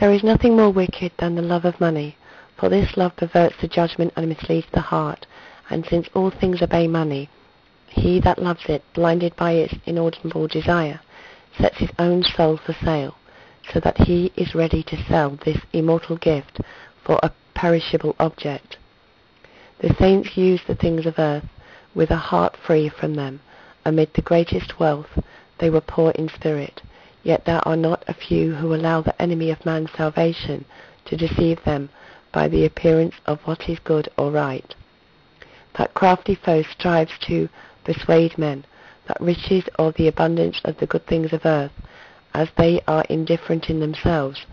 There is nothing more wicked than the love of money, for this love perverts the judgment and misleads the heart, and since all things obey money, he that loves it, blinded by its inordinate desire, sets his own soul for sale, so that he is ready to sell this immortal gift for a perishable object. The saints use the things of earth with a heart free from them. Amid the greatest wealth they were poor in spirit, yet there are not a few who allow the enemy of man's salvation to deceive them by the appearance of what is good or right. That crafty foe strives to persuade men that riches or the abundance of the good things of earth, as they are indifferent in themselves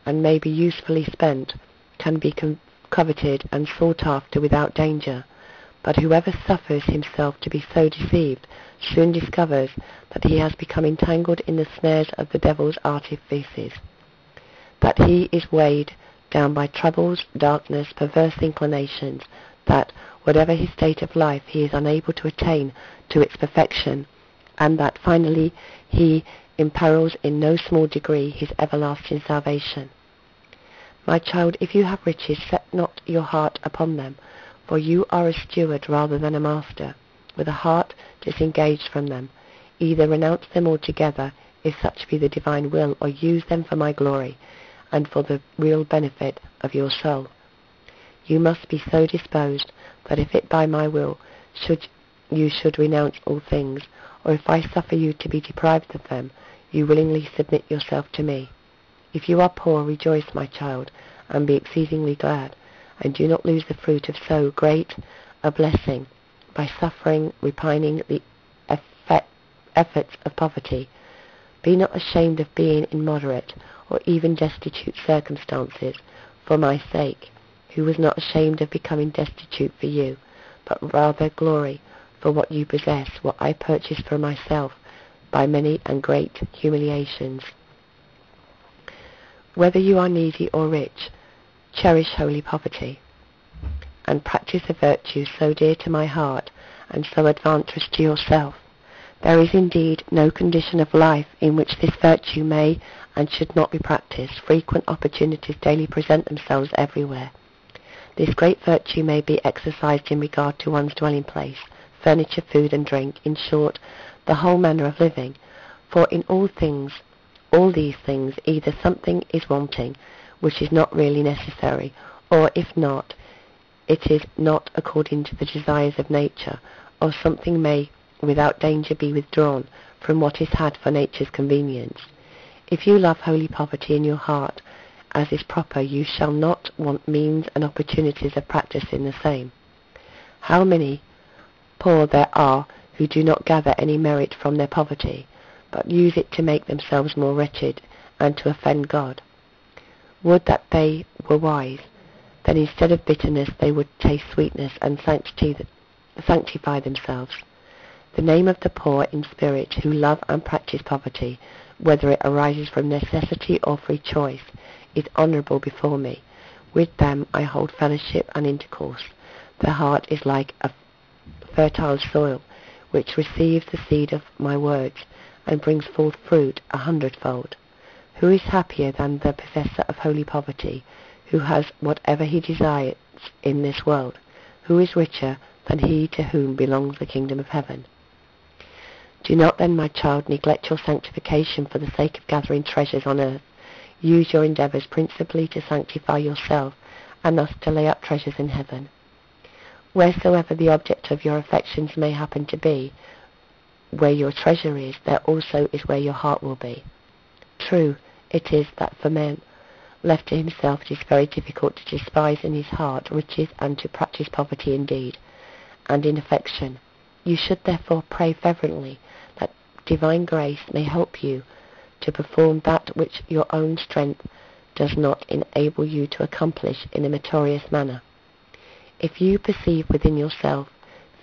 and may be usefully spent, can be coveted and sought after without danger. But whoever suffers himself to be so deceived soon discovers that he has become entangled in the snares of the devil's artifices, that he is weighed down by troubles, darkness, perverse inclinations, that whatever his state of life he is unable to attain to its perfection, and that finally he imperils in no small degree his everlasting salvation. My child, if you have riches, set not your heart upon them, for you are a steward rather than a master. With a heart disengaged from them, either renounce them altogether, if such be the divine will, or use them for my glory, and for the real benefit of your soul. You must be so disposed that if it by my will you should renounce all things, or if I suffer you to be deprived of them, you willingly submit yourself to me. If you are poor, rejoice, my child, and be exceedingly glad, and do not lose the fruit of so great a blessing by suffering, repining the efforts of poverty. Be not ashamed of being in moderate or even destitute circumstances for my sake, who was not ashamed of becoming destitute for you, but rather glory for what you possess, what I purchased for myself by many and great humiliations. Whether you are needy or rich, cherish holy poverty, and practice a virtue so dear to my heart and so advantageous to yourself. There is indeed no condition of life in which this virtue may and should not be practiced. Frequent opportunities daily present themselves everywhere. This great virtue may be exercised in regard to one's dwelling place, furniture, food and drink, in short, the whole manner of living. For in all these things, either something is wanting which is not really necessary, or if not, it is not according to the desires of nature, or something may without danger be withdrawn from what is had for nature's convenience. If you love holy poverty in your heart, as is proper, you shall not want means and opportunities of practicing the same. How many poor there are who do not gather any merit from their poverty, but use it to make themselves more wretched and to offend God. Would that they were wise, then instead of bitterness they would taste sweetness and sanctify themselves. The name of the poor in spirit who love and practice poverty, whether it arises from necessity or free choice, is honourable before me. With them I hold fellowship and intercourse. Their heart is like a fertile soil, which receives the seed of my words, and brings forth fruit 100-fold. Who is happier than the possessor of holy poverty, who has whatever he desires in this world? Who is richer than he to whom belongs the kingdom of heaven? Do not then, my child, neglect your sanctification for the sake of gathering treasures on earth. Use your endeavours principally to sanctify yourself, and thus to lay up treasures in heaven. Wheresoever the object of your affections may happen to be, where your treasure is, there also is where your heart will be. True it is that for man left to himself it is very difficult to despise in his heart riches and to practice poverty in deed and in affection. You should therefore pray fervently that divine grace may help you to perform that which your own strength does not enable you to accomplish in a meritorious manner. If you perceive within yourself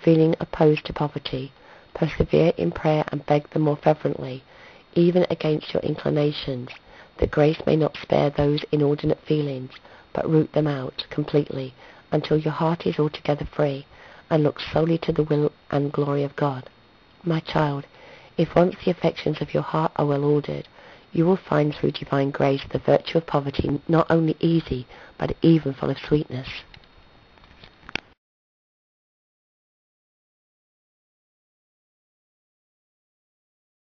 feeling opposed to poverty, persevere in prayer and beg the more fervently, even against your inclinations, that grace may not spare those inordinate feelings, but root them out completely until your heart is altogether free, and looks solely to the will and glory of God. My child, if once the affections of your heart are well ordered, You will find through divine grace the virtue of poverty not only easy, but even full of sweetness.